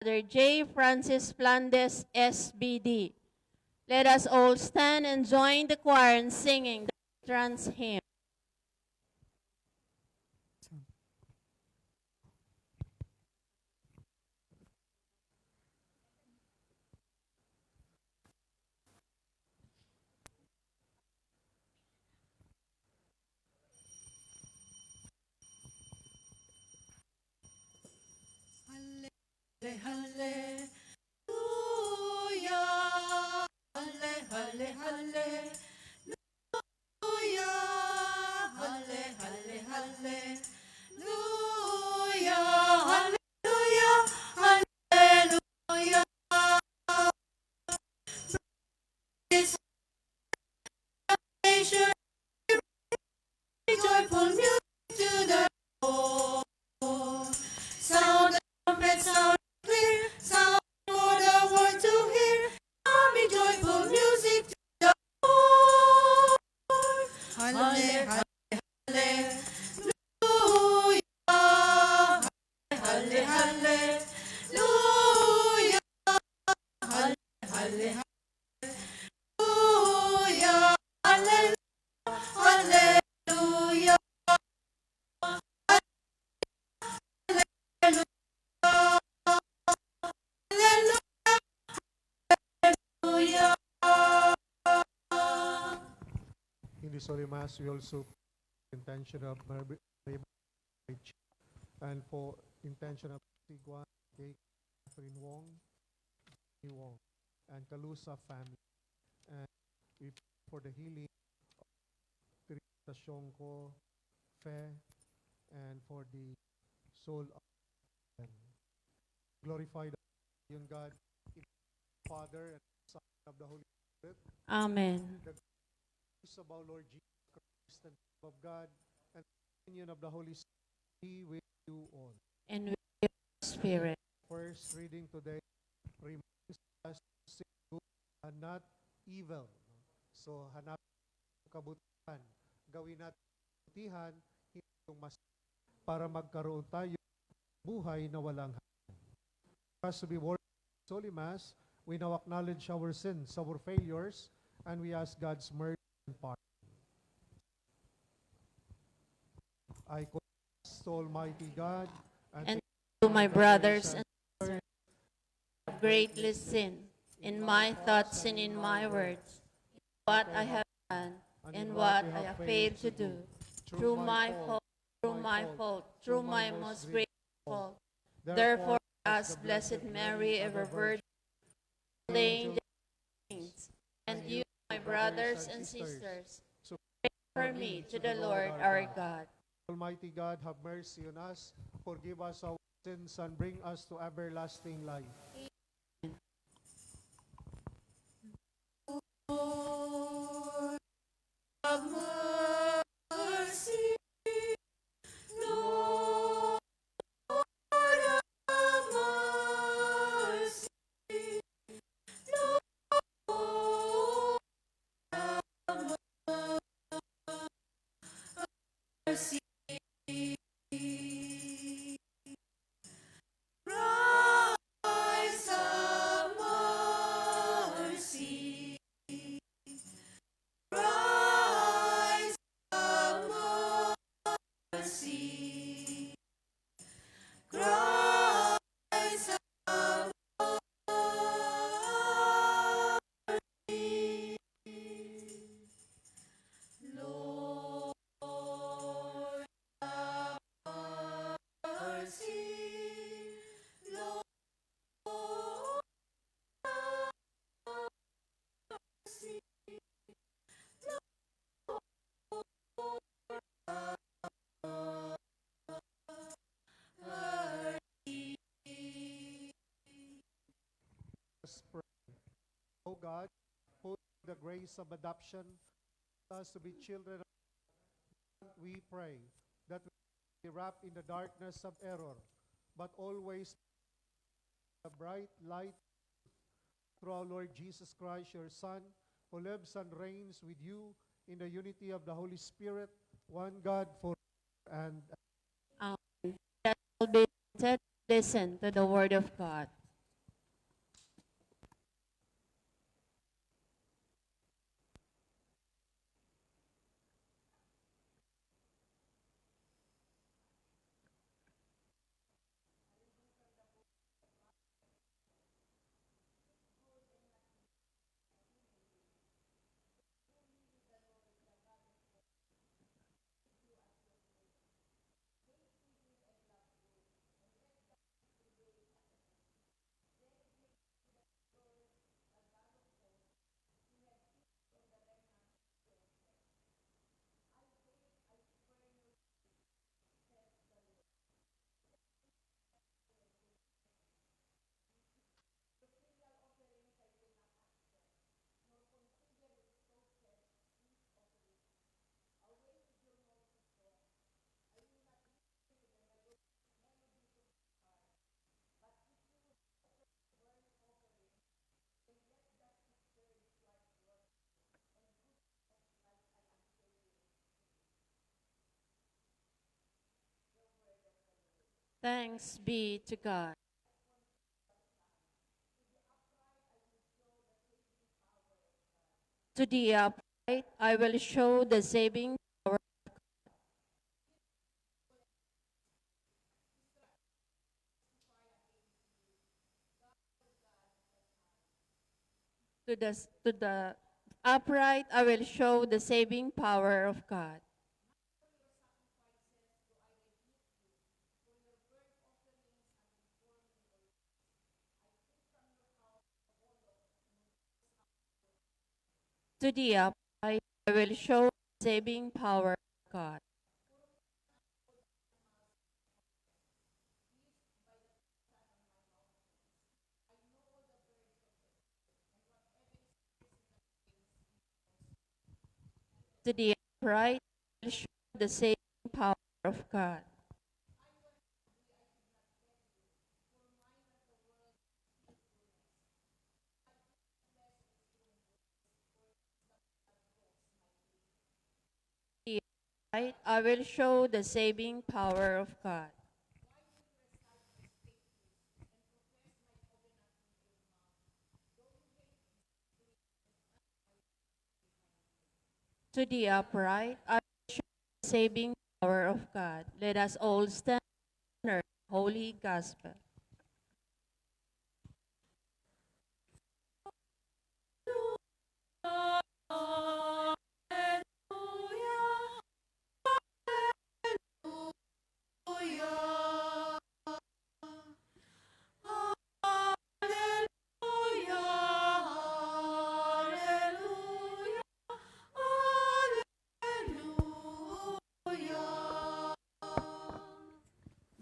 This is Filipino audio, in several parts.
Brother J. Francis Flandes, SBD. Let us all stand and join the choir in singing the trans hymn. Halle, hallelujah. Halle, halle, hallelujah. Halle, halle, hallelujah. Hallelujah. Hallelujah. This nation, joyful music to the Lord. Sound the trumpet, sound clear, sound for the world to hear. Be joyful music to the Lord. Halle, hallelujah. Halle, hallelujah. Halle, hallelujah. Hallelujah. Hallelujah. Hallelujah. In this Holy Mass, we also intention of marriage and for intention of Tiguan, Kay, Catherine Wong, Lee Wong, and Kalusa family. And we pray for the healing of Teresa Shongko, Fe, and for the soul of them. Glorify the yung God, in the Father and Son of the Holy Spirit. Amen. The grace of our Lord Jesus Christ and the love of God and the union of the Holy Spirit be with you all. And with your spirit. First reading today reminds us to seek good and not evil. So hanap kabutihan. Gawin natin kabutihan, hindi yung mas para magkaroon tayo ng buhay na walang hanggan. As we work Holy Mass, we now acknowledge our sins, our failures, and we ask God's mercy and pardon. I confess to Almighty God And to my brothers and sisters, I have greatly sinned in my thoughts and in my words, what I have done and what I have failed to do, through my fault, through my most great fault. Therefore, as Blessed Mary, ever Virgin, all the angels and saints, and you, my brothers and sisters, pray for me to the Lord our God. Almighty God, have mercy on us, forgive us our sins, and bring us to everlasting life. Lord, have mercy. Lord, have mercy. Lord, have mercy. Christ, have mercy. Christ, have mercy. Christ, have mercy. Lord, have mercy. Lord, have mercy. Let's pray. O God, who through the grace of adoption us to be children of God, we pray that we be wrapped in the darkness of error, but always the bright light through our Lord Jesus Christ, your Son, who lives and reigns with you in the unity of the Holy Spirit, one God forever and Amen. That will be said, listen to the word of God. Thanks be to God. To the upright, I will show the saving power. To the upright, I will show the saving power of God. To the upright, I will show the saving power of God. To the upright, I will show the saving power of God. To the upright, I will show the saving power of God. To the upright, I will show the saving power of God. Let us all stand and honor the Holy Gospel.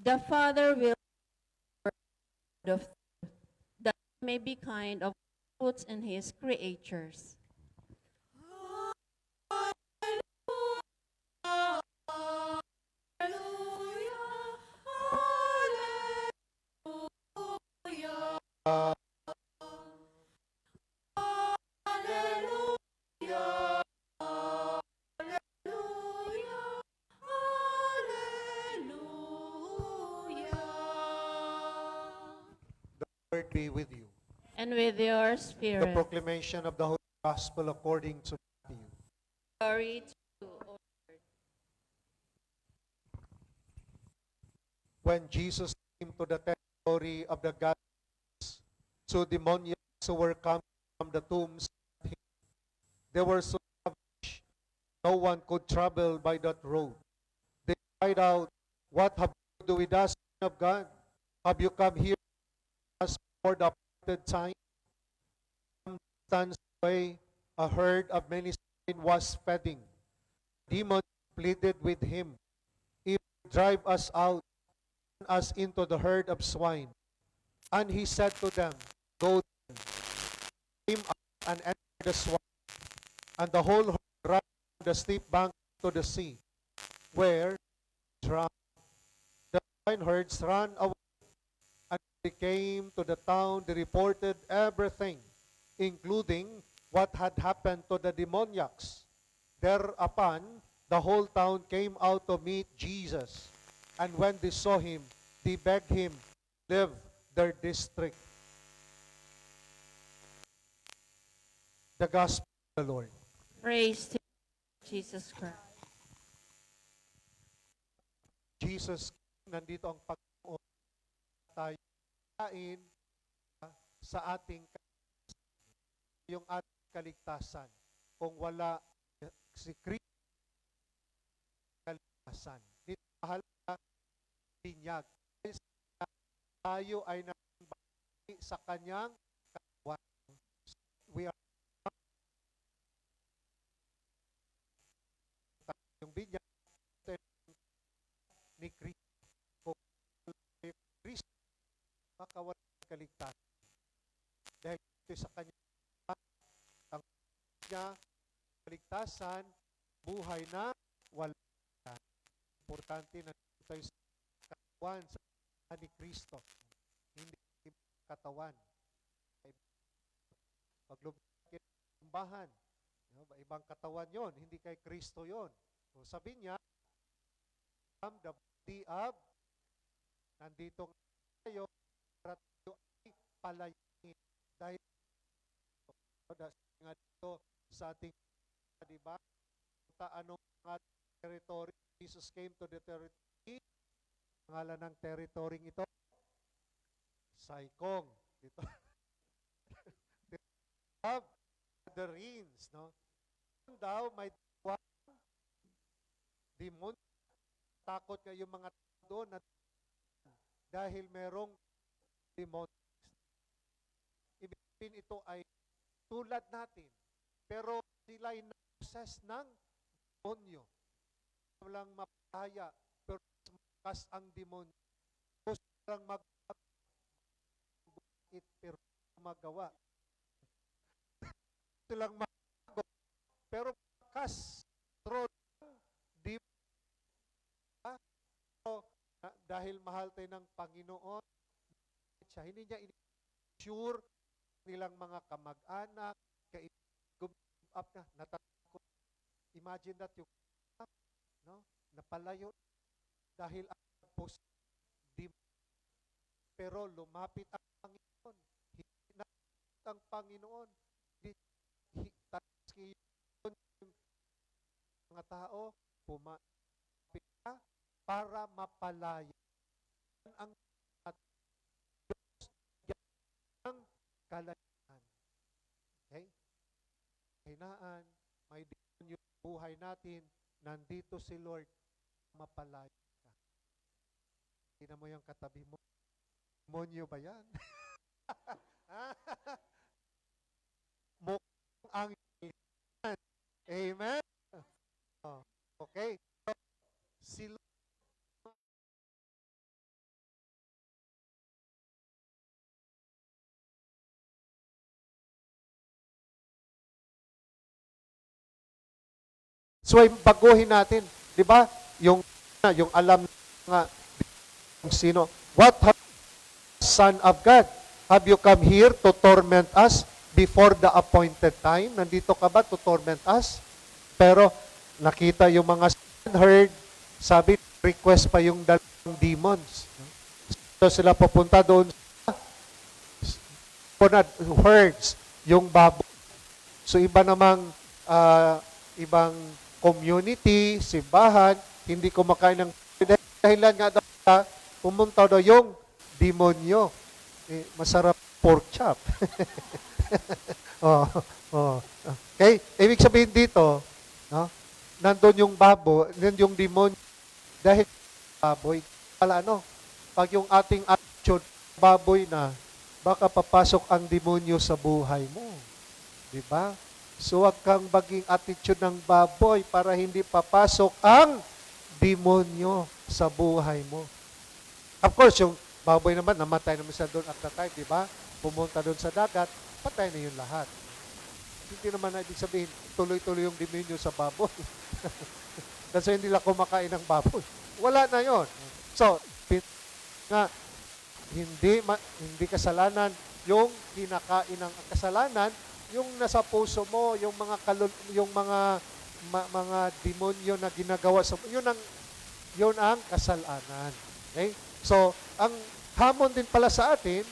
The Father will of that he may be kind of fruits in his creatures. Lord be with you. And with your The spirit, proclamation of the Holy Gospel according to Matthew. glory to you, O Lord. When Jesus came to the territory of the Gadarenes, two demoniacs who were coming from the tombs, they were so savage, no one could travel by that road. They cried out, "What have you to do with us, Son of God? Have you come here us for the appointed time?" Some distance away, a herd of many swine was feeding. Demons pleaded with him, "If you drive us out, turn us into the herd of swine." And he said to them, "Go then." Came out and entered the swine, and the whole herd ran down the steep bank to the sea, where they drowned. The swineherds ran away, and when they came to the town, they reported everything, including what had happened to the demoniacs. Thereupon, the whole town came out to meet Jesus, and when they saw him, they begged him to leave their district. The Gospel of the Lord. Praise to you, Jesus Christ. Jesus, nandito ang Panginoon tayo kain sa ating yung ating kaligtasan. Kung wala si Kristo, kaligtasan. Dito mahalaga binyag. Tayo ay nabati sa kanyang katawan. We are yung binyag ni Kristo. Kung wala Kristo, makawala ng kaligtasan. Dahil ito sa kanyang ang niya, kaligtasan, buhay na wala. Importante na tayo sa katawan sa ni Kristo. Hindi katawan. Pag lumaki ng simbahan, ibang katawan yon, hindi kay Kristo yon. So sabi niya, the body of nandito tayo para tayo ay palayain. Dahil nga dito sa ating, di ba? Anong mga territory? Jesus came to the territory. Pangalan ng territory ito? Saikong. Dito. Have the Rins, no? Daw may demon. Takot nga yung mga tao doon dahil merong demon. Ibig sabihin ito ay tulad natin. Pero sila ay na-possess ng demonyo. Walang mapahaya, pero mas ang demonyo. Gusto lang pero magawa. Gusto lang magawa, pero kas control demonyo. Dahil mahal tayo ng Panginoon, siya, hindi niya sure nilang mga kamag-anak, give up na, natatakot. Imagine that yung no? Napalayo dahil ang post pero lumapit ang Panginoon. Hindi na ang Panginoon. Yung mga tao pumapit ka para mapalaya ang kalayaan. Okay? Hinaan, may demonyo yung buhay natin, nandito si Lord, mapalaya ka. Tingnan mo yung katabi mo. Demonyo ba yan? Mukhang ang Amen? Oh, okay. So, si Lord, so, baguhin natin, 'di ba? Yung alam nga yung sino. What have Son of God? Have you come here to torment us before the appointed time? Nandito ka ba to torment us? Pero nakita yung mga heard, sabi request pa yung dalawang demons. So sila pupunta doon sa herds, yung baboy. So iba namang ibang community, simbahan, hindi kumakain ng dahilan nga daw pumunta daw yung demonyo. Masarap pork chop. Okay? Ibig sabihin dito, no? Nandun yung nandun yung demonyo. Dahil baboy, pag yung ating attitude, baboy na, baka papasok ang demonyo sa buhay mo. Diba? So, wag kang maging attitude ng baboy para hindi papasok ang demonyo sa buhay mo. Of course, yung baboy naman, namatay naman siya doon at the time, di ba? Pumunta doon sa dagat, patay na yun lahat. Hindi naman na ibig sabihin, tuloy-tuloy yung demonyo sa baboy. Kasi hindi lang kumakain ng baboy. Wala na yon. So, nga, hindi kasalanan yung kinakain ng kasalanan, yung nasa puso mo, yung mga demonyo na ginagawa sa yun ang kasalanan. Okay? So, ang hamon din pala sa atin,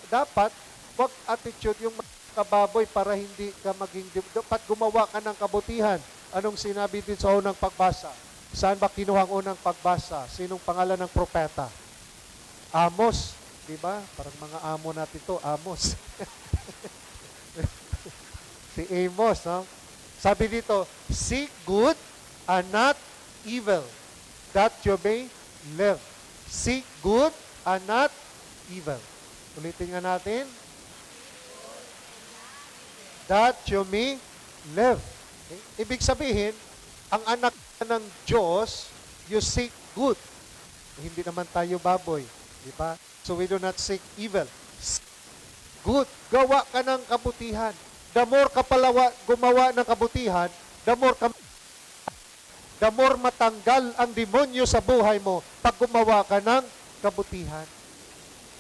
dapat wag attitude yung kababoy para hindi ka maging dapat gumawa ka ng kabutihan. Anong sinabi din sa unang pagbasa? Saan ba kinuha ang unang pagbasa? Sinong pangalan ng propeta? Amos, di ba? Parang mga amo natin to, Amos. Si Amos, no? Sabi dito, seek good and not evil, that you may live. Seek good and not evil. Ulitin nga natin. That you may live. Okay? Ibig sabihin, ang anak ng Diyos, you seek good. Hindi naman tayo baboy. Di ba? So we do not seek evil. Good. Gawa ka ng kabutihan. The more ka gumawa ng kabutihan, the more matanggal ang demonyo sa buhay mo pag gumawa ka ng kabutihan.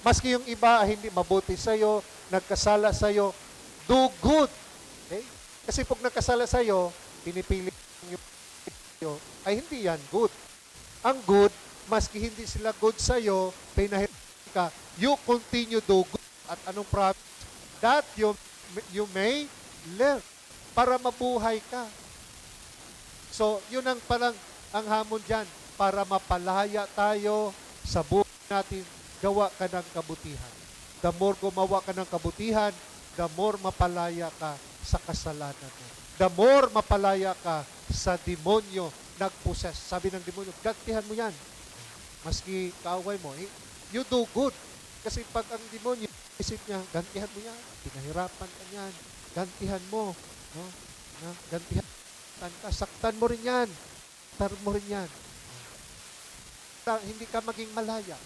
Maski yung iba hindi mabuti sa'yo, nagkasala sa'yo, do good. Okay? Kasi pag nagkasala sa'yo, pinipili yung ay hindi yan good. Ang good, maski hindi sila good sa'yo, pinahirapan ka, you continue do good. At anong promise? That you may live. Para mabuhay ka. So, yun ang parang ang hamon dyan. Para mapalaya tayo sa buhay natin, gawa ka ng kabutihan. The more gumawa ka ng kabutihan, the more mapalaya ka sa kasalanan mo. The more mapalaya ka sa demonyo nagposes. Sabi ng demonyo, gantihan mo yan. Maski kaaway mo, you do good. Kasi pag ang demonyo, isip niya, gantihan mo yan. Pinahirapan ka yan. Gantihan mo. No? Gantihan ka. Saktan mo rin yan. Saktan mo rin yan. Hindi ka maging malaya.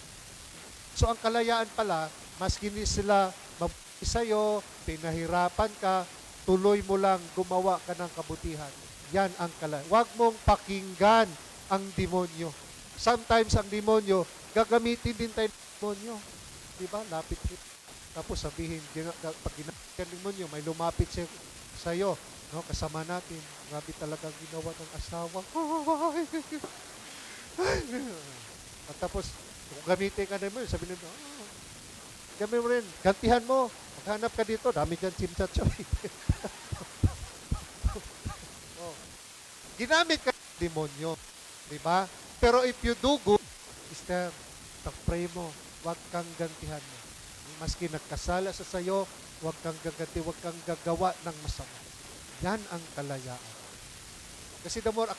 So ang kalayaan pala, maski hindi sila mabuti sa'yo, pinahirapan ka, tuloy mo lang gumawa ka ng kabutihan. Yan ang kalayaan. Huwag mong pakinggan ang demonyo. Sometimes ang demonyo, gagamitin din tayo ng demonyo. Diba? Lapit kita. Tapos sabihin, pag ginamit ng demonyo, may lumapit sa'yo. No, kasama natin. Grabe talaga ginawa ng asawa. At tapos, kung gamitin ka naman, sabihin mo, gamitin mo rin, gantihan mo. Maghanap ka dito, dami dyan chimchat-choy. Oh. Ginamit ka ng demonyo. Diba? Pero if you do good, sister, pag-pray mo, huwag kang gantihan mo. Maski nagkasala sa sayo, huwag kang gaganti, huwag kang gagawa ng masama. Yan ang kalayaan. Kasi the more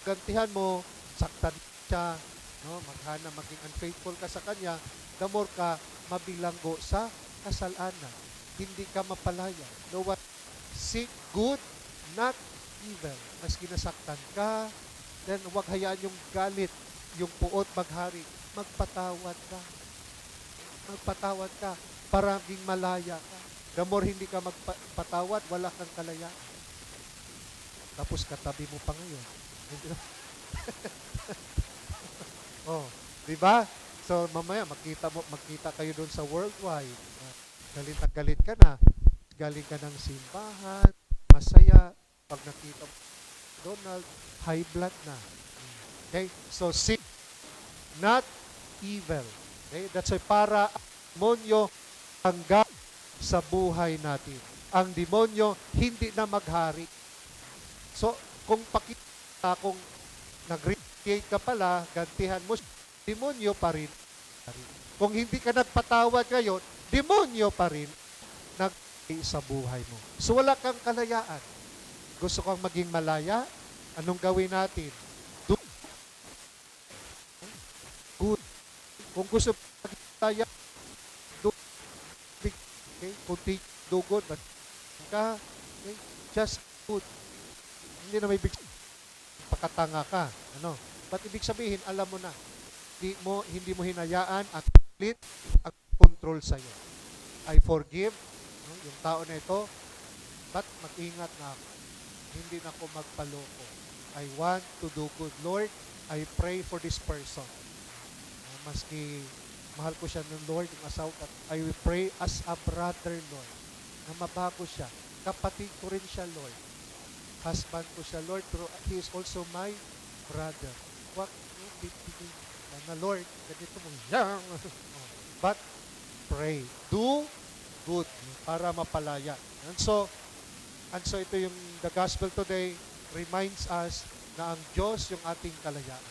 gantihan mo, saktan siya, no? Maging unfaithful ka sa kanya, the more ka mabilanggo sa kasalanan. Hindi ka mapalaya. No what? Seek good, not evil. Maski nasaktan ka, then huwag hayaan yung galit, yung puot maghari. Magpatawad ka. Magpatawad ka para maging malaya ka. The more hindi ka magpatawad, wala kang kalayaan. Tapos katabi mo pa ngayon. Oh, di ba? So mamaya magkita kayo doon sa worldwide. Galit na galit ka na. Galing ka ng simbahan, masaya. Pag nakita mo Donald, high blood na. Okay? So seek not evil. Okay? That's why para ang demonyo hanggang sa buhay natin. Ang demonyo hindi na maghari. So, kung kung nag-recreate ka pala, gantihan mo, demonyo pa rin. Kung hindi ka nagpatawad ngayon, demonyo pa rin sa buhay mo. So, wala kang kalayaan. Gusto kang maging malaya? Anong gawin natin? Do good. Kung gusto maging malaya, do good. Okay? Continue do good. But, okay? Just good. Hindi na may pakatanga ka. Ano? But ibig sabihin, alam mo na, hindi mo hinayaan at split ang control sa'yo. I forgive yung tao na ito, but mag-ingat na ako. Hindi na ako magpaloko. I want to do good. Lord, I pray for this person. Maski mahal ko siya ng Lord, yung asawa, I will pray as a brother, Lord, na mabago siya. Kapatid ko rin siya, Lord. Husband ko siya, Lord, pero he is also my brother. Wag na Lord, ganito mo yang. But pray, do good para mapalaya. And so ito yung the gospel today reminds us na ang Diyos yung ating kalayaan.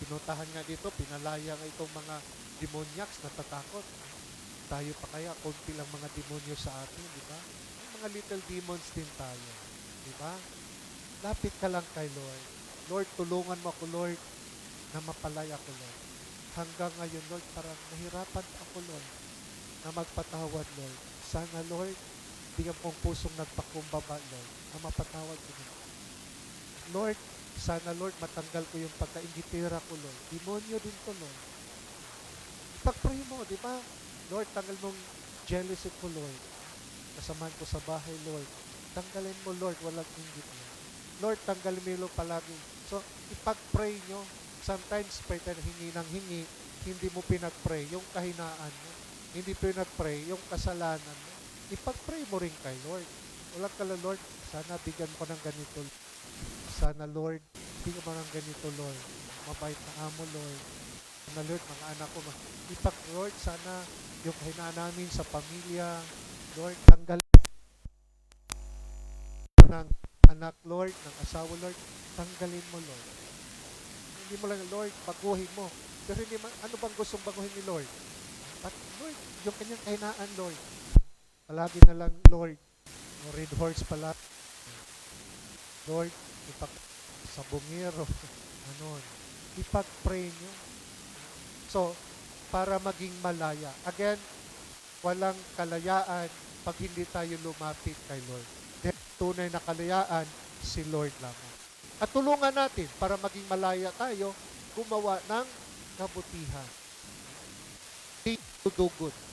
Pinuntahan nga dito, pinalaya nga itong mga demoniacs, natatakot. Tayo pa kaya, konti lang mga demonyo sa atin, di ba? Mga little demons din tayo. Diba? Lapit ka lang kay Lord. Lord, tulungan mo ako, Lord, na mapalaya ko, Lord. Hanggang ngayon, Lord, parang nahirapan ako, Lord, na magpatawad, Lord. Sana, Lord, bigyan kong pusong nagpakumbaba, Lord, na mapatawad ko, Lord. Lord, sana, Lord, matanggal ko yung pagkaingitira ko, Lord. Demonyo din to, Lord. Pag-pray mo, di ba? Lord, tanggal mong jealousy ko, Lord. Kasamaan ko sa bahay, Lord. Tanggalin mo, Lord, walang inggit mo. Lord, tanggalin mo palagi. So, ipag-pray nyo. Sometimes, pray tayo hingi ng hingi, hindi mo pinag-pray yung kahinaan mo. Hindi pinag-pray yung kasalanan mo. Ipag-pray mo rin kay Lord. Walang kala, Lord, sana bigyan ko ng ganito. Sana, Lord, bigyan mo ng ganito, Lord. Mabait na amo, Lord. na Lord, mga anak ko, ipak Lord, sana yung kahinaan namin sa pamilya, Lord, tanggal ng anak, Lord, ng asawa, Lord, tanggalin mo, Lord. Hindi mo lang, Lord, baguhin mo. Pero hindi man, ano bang gustong baguhin ni Lord? At Lord, yung kanyang kahinaan, Lord, palagi na lang, Lord, yung red horse pala, Lord, ipak sa bungero, ano, ipag-pray nyo. So, para maging malaya. Again, walang kalayaan pag hindi tayo lumapit kay Lord. Then, tunay na kalayaan, si Lord lamang. At tulungan natin para maging malaya tayo, gumawa ng kabutihan. To do good.